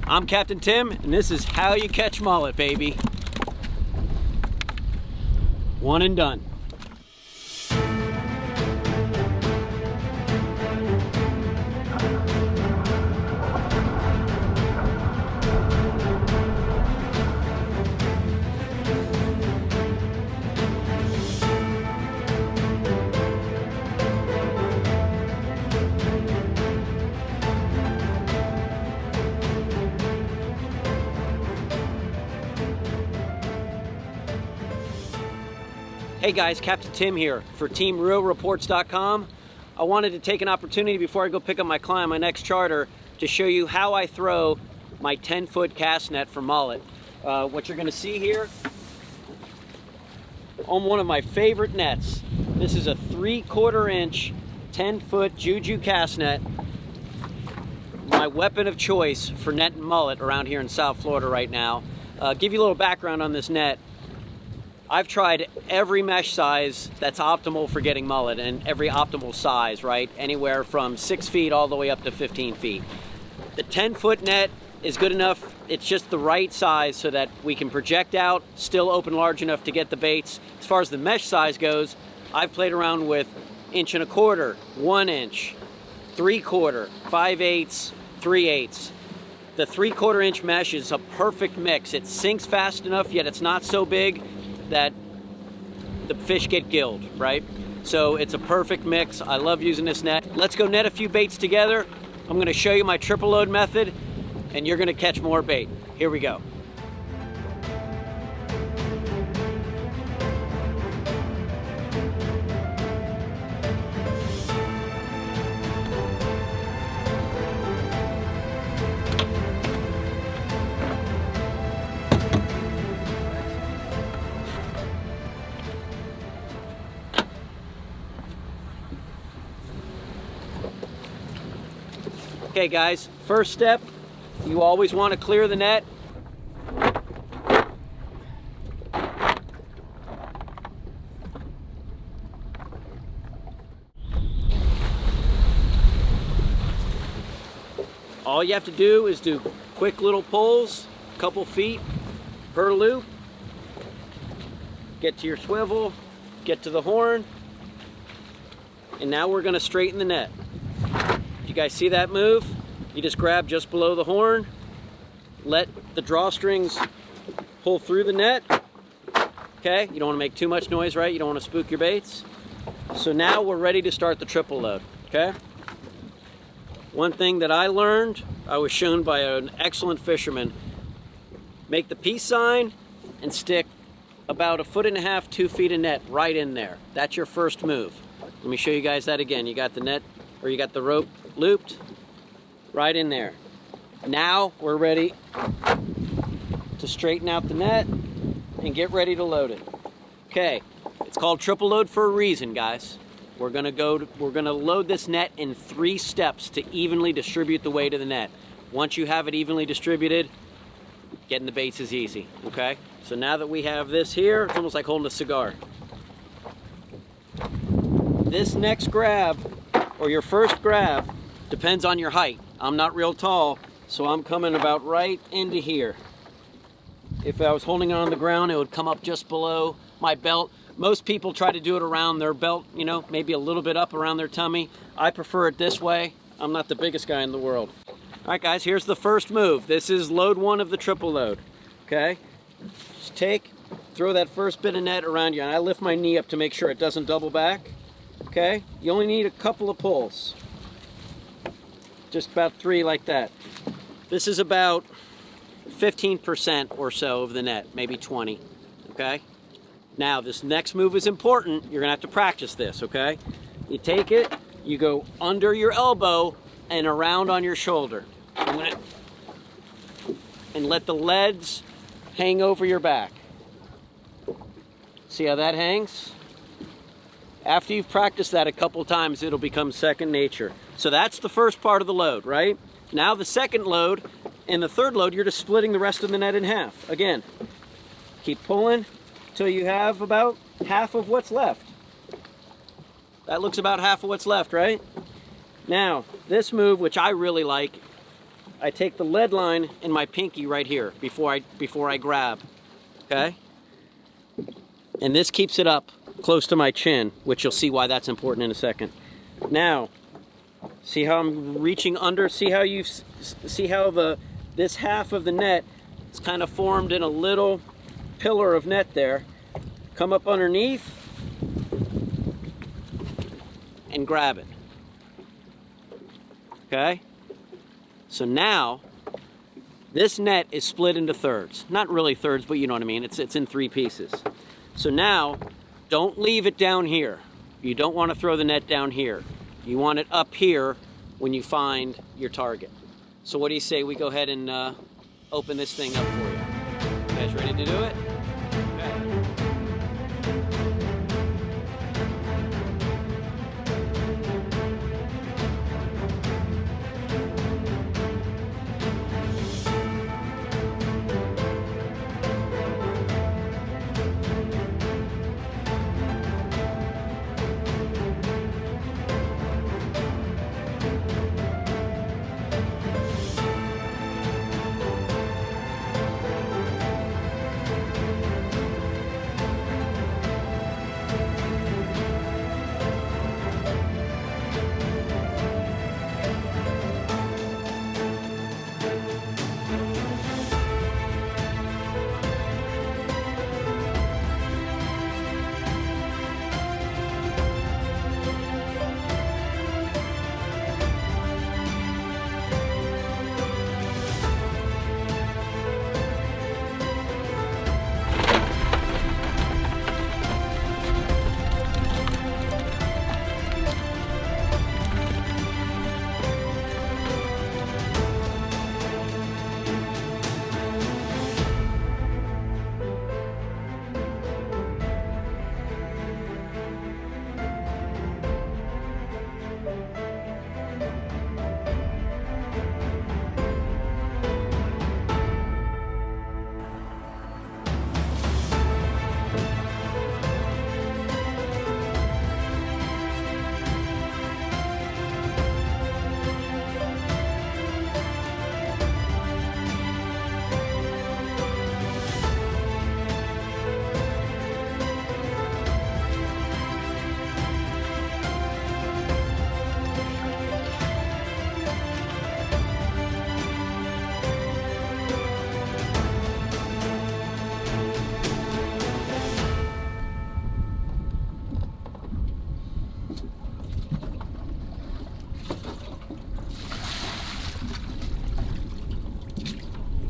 I'm Captain Tim, and this is how you catch mullet, baby. One and done. Hey guys, Captain Tim here for Team ReelReports.com. I wanted to take an opportunity before I go pick up my client, my next charter, to show you how I throw my 10-foot cast net for mullet. What you're going to see here on one of my favorite nets. This is a 3/4 inch 10-foot Juju cast net. My weapon of choice for netting mullet around here in South Florida right now. Give you a little background on this net. I've tried every mesh size that's optimal for getting mullet, and every optimal size, right? Anywhere from 6 feet all the way up to 15 feet. The 10-foot net is good enough. It's just the right size so that we can project out, still open large enough to get the baits. As far as the mesh size goes, I've played around with 1.25 inch, 1 inch, 3/4, 5/8, 3/8. The 3/4 inch mesh is a perfect mix. It sinks fast enough, yet it's not so big that the fish get gilled, right? So it's a perfect mix. I love using this net. Let's go net a few baits together. I'm gonna show you my triple load method, and you're gonna catch more bait. Here we go. Okay guys, first step, you always want to clear the net. All you have to do is do quick little pulls, a couple feet per loop. Get to your swivel, get to the horn, and now we're going to straighten the net. You guys see that move? You just grab just below the horn, let the drawstrings pull through the net. Okay, you don't want to make too much noise, right? You don't want to spook your baits. So now we're ready to start the triple load, okay? One thing that I learned, I was shown by an excellent fisherman, make the peace sign and stick about 1.5 feet, 2 feet of net right in there. That's your first move. Let me show you guys that again. You got the net, or you got the rope looped right in there. Now we're ready to straighten out the net and get ready to load it. Okay, it's called triple load for a reason, guys. We're gonna load this net in 3 steps to evenly distribute the weight of the net. Once you have it evenly distributed, getting the baits is easy, okay? So now that we have this here, it's almost like holding a cigar. This next grab, or your first grab, depends on your height. I'm not real tall, so I'm coming about right into here. If I was holding it on the ground, it would come up just below my belt. Most people try to do it around their belt, you know, maybe a little bit up around their tummy. I prefer it this way. I'm not the biggest guy in the world. All right, guys, here's the first move. This is load 1 of the triple load, okay? Just throw that first bit of net around you, and I lift my knee up to make sure it doesn't double back, okay? You only need a couple of pulls. Just about 3 like that. This is about 15% or so of the net, maybe 20, okay? Now, this next move is important. You're gonna have to practice this, okay? You take it, you go under your elbow and around on your shoulder. And let the leads hang over your back. See how that hangs? After you've practiced that a couple times, it'll become second nature. So that's the first part of the load, right? Now the second load and the third load, you're just splitting the rest of the net in half. Again, keep pulling till you have about half of what's left. That looks about half of what's left, right? Now, this move, which I really like, I take the lead line in my pinky right here before I grab, okay? And this keeps it up close to my chin, which you'll see why that's important in a second. Now, see how I'm reaching under? See how this half of the net is kind of formed in a little pillar of net there. Come up underneath and grab it. Okay? So now, this net is split into thirds. Not really thirds, but you know what I mean. It's in 3 pieces. So now, don't leave it down here. You don't want to throw the net down here. You want it up here when you find your target. So what do you say we go ahead and open this thing up for you? You guys ready to do it?